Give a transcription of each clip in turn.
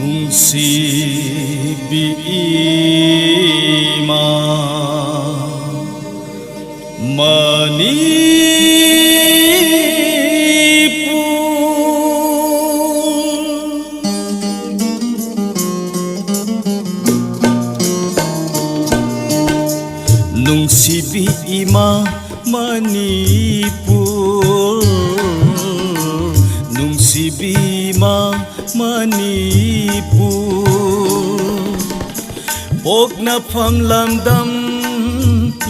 nungsibi ima nungsibi ima Manipur nungsibi ima Manipur bok na pham lam dam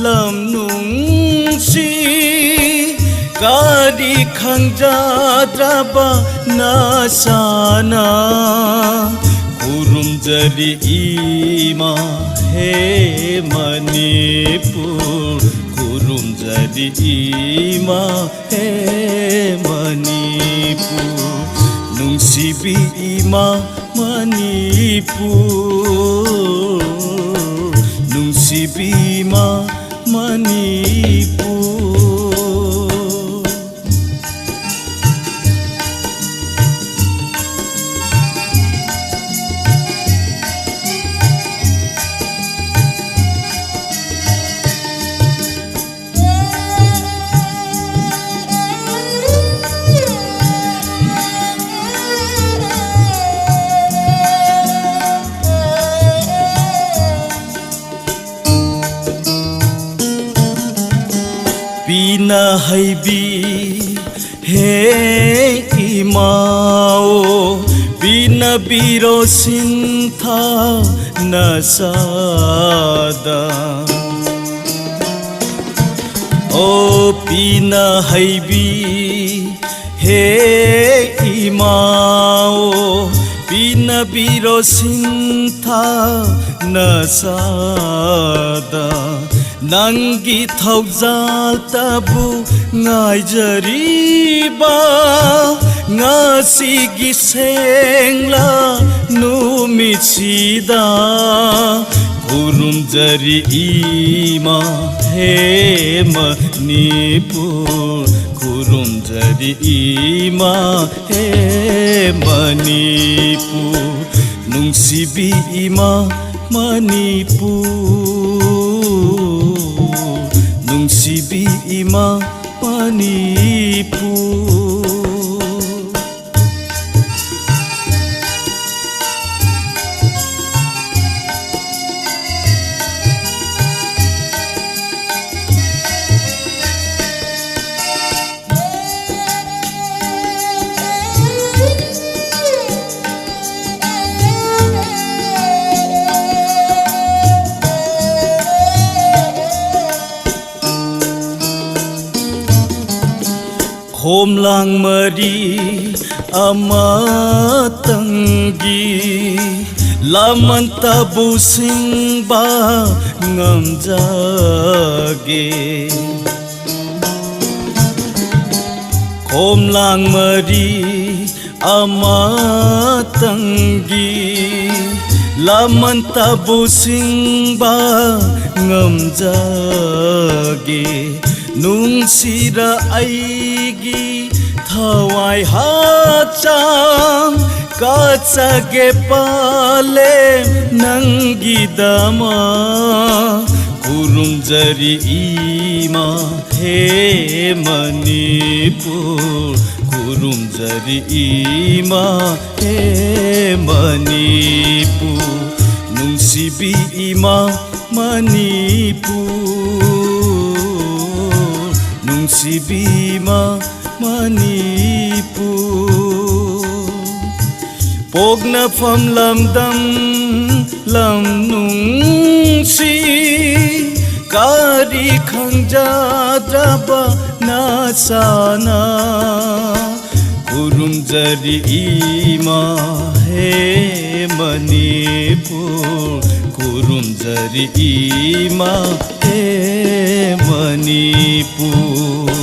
lam nungsi kadi khangja draba na sana kurum jadi ima he Manipur kurum jadi ima he Manipur nungsibi ima Manipur nungsibi ima Manipur Bina haibi he imao bina biro sintha nasada o bina haibi he imao bina biro sintha nasada Nangi thaujal tabu ngaijariba ngasigi sengla numisida kurum jari ima he Manipur kurum jari ima he Manipur nungsibi ima Manipur nungsibi ima Manipur Khom lang mari amatangi laman tabu singba ngamjage Khom lang mari amatangi laman tabu singba ngamjage nungsira aigi thawai hacham kachage pale nangi dama kurum jari ima he Manipur kurum jari ima he Manipur nungsibi ima Manipur nungsibi ima Manipur pogna pham lam dam lam nungsi kari khangja draba na sana kurum jari ima he Manipur kurum jari ima he Manipur